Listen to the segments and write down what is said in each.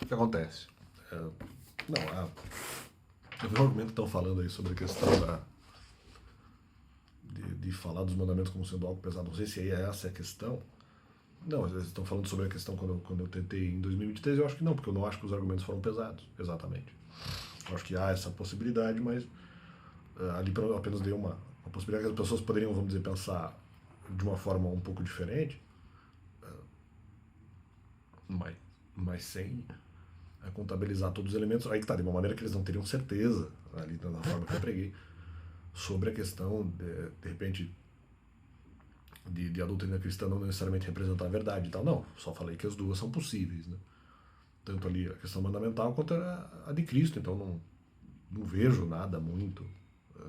o que acontece? Não, eu vi um argumento que estão falando aí sobre a questão de falar dos mandamentos como sendo algo pesado. Não sei se essa é a questão. Não, eles estão falando sobre a questão quando eu tentei em 2023, eu acho que não, porque eu não acho que os argumentos foram pesados, exatamente. Eu acho que há essa possibilidade, mas ali eu apenas dei uma possibilidade que as pessoas poderiam, vamos dizer, pensar de uma forma um pouco diferente, mas sem contabilizar todos os elementos. Aí que tá, de uma maneira que eles não teriam certeza, ali na forma que eu preguei, sobre a questão, de repente, de a doutrina cristã não necessariamente representar a verdade e tal. Não, só falei que as duas são possíveis, né? Tanto ali a questão mandamental quanto a de Cristo. Então não vejo nada muito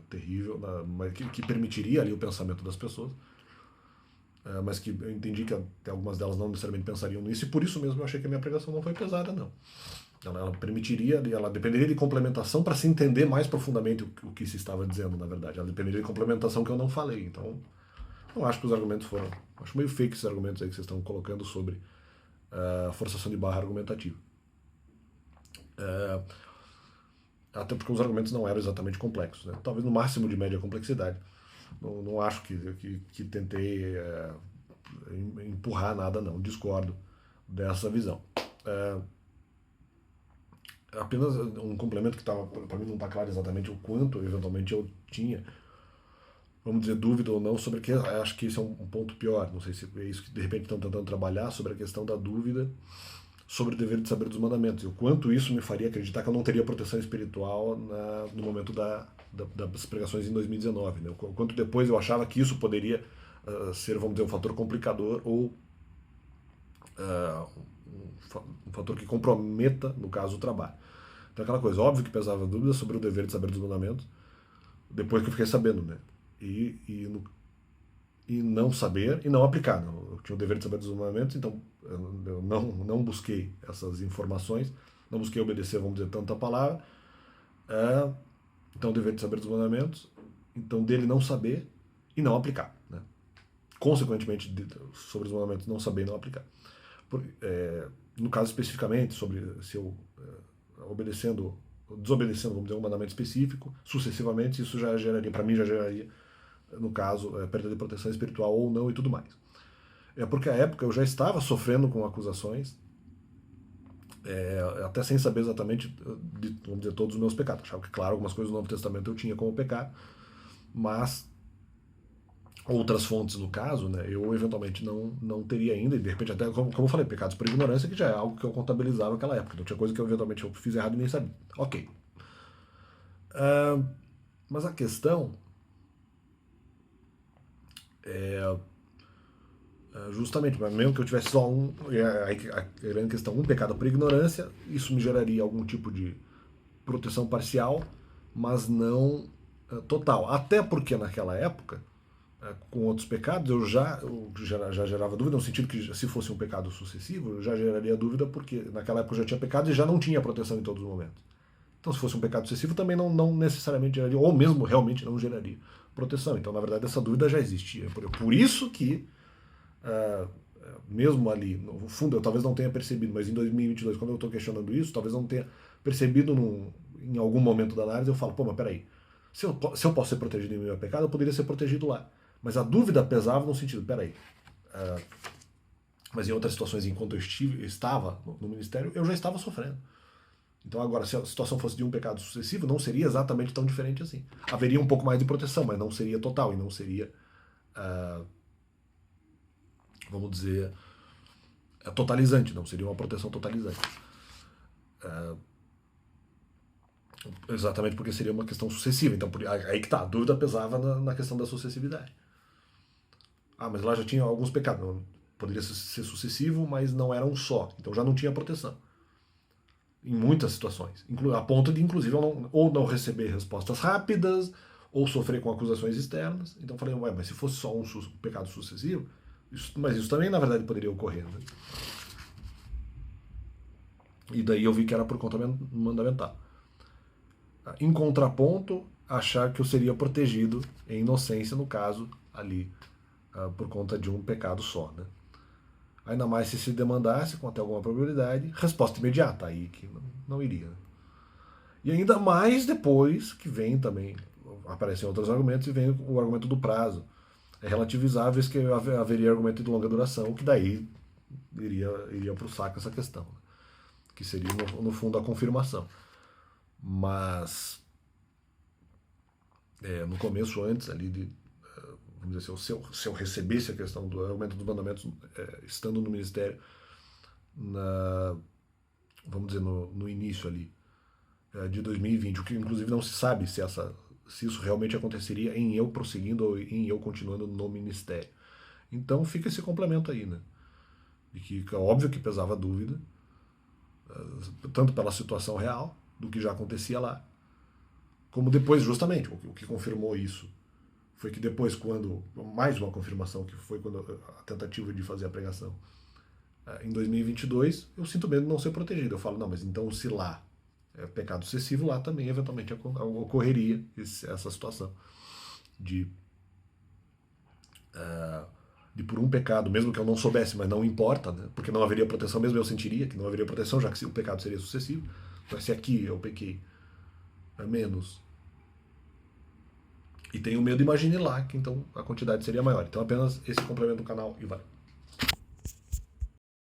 terrível, mas que permitiria ali o pensamento das pessoas, mas que eu entendi que até algumas delas não necessariamente pensariam nisso, e por isso mesmo eu achei que a minha pregação não foi pesada, não. Ela permitiria, ela dependeria de complementação para se entender mais profundamente o que se estava dizendo, na verdade. Ela dependeria de complementação que eu não falei. Então, não acho que os argumentos foram. Acho meio fake esses argumentos aí que vocês estão colocando sobre forçação de barra argumentativa. Até porque os argumentos não eram exatamente complexos, né? Talvez no máximo de média complexidade. Não acho que tentei empurrar nada, não. Discordo dessa visão. Apenas um complemento que para mim não está claro exatamente o quanto eventualmente eu tinha, vamos dizer, dúvida ou não sobre que acho que esse é um ponto pior. Não sei se é isso que de repente estão tentando trabalhar, sobre a questão da dúvida sobre o dever de saber dos mandamentos, e o quanto isso me faria acreditar que eu não teria proteção espiritual no momento das pregações em 2019, né? O quanto depois eu achava que isso poderia ser, vamos dizer, um fator complicador ou um fator que comprometa, no caso, o trabalho. Então aquela coisa, óbvio que pesava dúvida sobre o dever de saber dos mandamentos, depois que eu fiquei sabendo, né? E não saber e não aplicar. Não. Eu tinha o dever de saber dos mandamentos, então eu não busquei essas informações, não busquei obedecer, vamos dizer, tanto a palavra. Então o dever de saber dos mandamentos, então dele não saber e não aplicar. Né? Consequentemente, sobre os mandamentos não saber e não aplicar. No caso especificamente, sobre se eu desobedecendo, vamos dizer, um mandamento específico, sucessivamente, isso já geraria, para mim já geraria, no caso, perda de proteção espiritual ou não e tudo mais. Porque à época eu já estava sofrendo com acusações, até sem saber exatamente, vamos dizer, todos os meus pecados. Achava que, claro, algumas coisas do Novo Testamento eu tinha como pecado, mas outras fontes, no caso, né, eu eventualmente não teria ainda, e de repente até, como eu falei, pecados por ignorância, que já é algo que eu contabilizava naquela época. Então tinha coisa que eu eventualmente eu fiz errado e nem sabia. Ok. Mas a questão justamente, mas mesmo que eu tivesse só a grande questão, um pecado por ignorância, isso me geraria algum tipo de proteção parcial, mas não total. Até porque naquela época, com outros pecados, eu já gerava dúvida, no sentido que se fosse um pecado sucessivo, eu já geraria dúvida, porque naquela época eu já tinha pecado e já não tinha proteção em todos os momentos. Então, se fosse um pecado sucessivo, também não necessariamente geraria, ou mesmo realmente não geraria proteção. Então, na verdade, essa dúvida já existia. Por isso que, mesmo ali, no fundo, eu talvez não tenha percebido, mas em 2022, quando eu estou questionando isso, talvez não tenha percebido em algum momento da análise, eu falo, pô, mas peraí, se eu posso ser protegido em meu pecado, eu poderia ser protegido lá. Mas a dúvida pesava no sentido, peraí, mas em outras situações, enquanto eu estava no ministério, eu já estava sofrendo. Então agora, se a situação fosse de um pecado sucessivo, não seria exatamente tão diferente assim. Haveria um pouco mais de proteção, mas não seria total, e não seria, vamos dizer, totalizante, não seria uma proteção totalizante. Exatamente porque seria uma questão sucessiva. Então, aí que tá, a dúvida pesava na questão da sucessividade. Mas lá já tinha alguns pecados. Não, poderia ser sucessivo, mas não era um só. Então já não tinha proteção. Em muitas situações. A ponto de, inclusive, ou não receber respostas rápidas, ou sofrer com acusações externas. Então falei, mas se fosse só um pecado sucessivo, mas isso também, na verdade, poderia ocorrer. Né? E daí eu vi que era por conta mandamental. Em contraponto, achar que eu seria protegido em inocência, no caso, ali, por conta de um pecado só. Né? Ainda mais se demandasse com até alguma probabilidade, resposta imediata, aí que não iria. Né? E ainda mais depois que vem também, aparecem outros argumentos e vem o argumento do prazo. É relativizáveis que haveria argumento de longa duração, que daí iria para o saco essa questão, né? Que seria, no fundo, a confirmação. Mas, no começo, antes ali de, vamos dizer assim, se eu recebesse a questão do aumento dos mandamentos estando no ministério, vamos dizer, no início ali de 2020, o que inclusive não se sabe se isso realmente aconteceria em eu prosseguindo ou em eu continuando no ministério. Então fica esse complemento aí, né? De que é óbvio que pesava a dúvida, tanto pela situação real, do que já acontecia lá, como depois, justamente, o que confirmou isso foi que depois, quando, mais uma confirmação, que foi quando a tentativa de fazer a pregação, em 2022, eu sinto medo de não ser protegido. Eu falo, não, mas então se lá é pecado excessivo, lá também eventualmente ocorreria essa situação de, de por um pecado, mesmo que eu não soubesse, mas não importa, né? Porque não haveria proteção, mesmo eu sentiria que não haveria proteção, já que o pecado seria sucessivo. Mas se aqui eu pequei menos e tenho medo, imagine lá que então a quantidade seria maior. Então apenas esse complemento do canal e vai.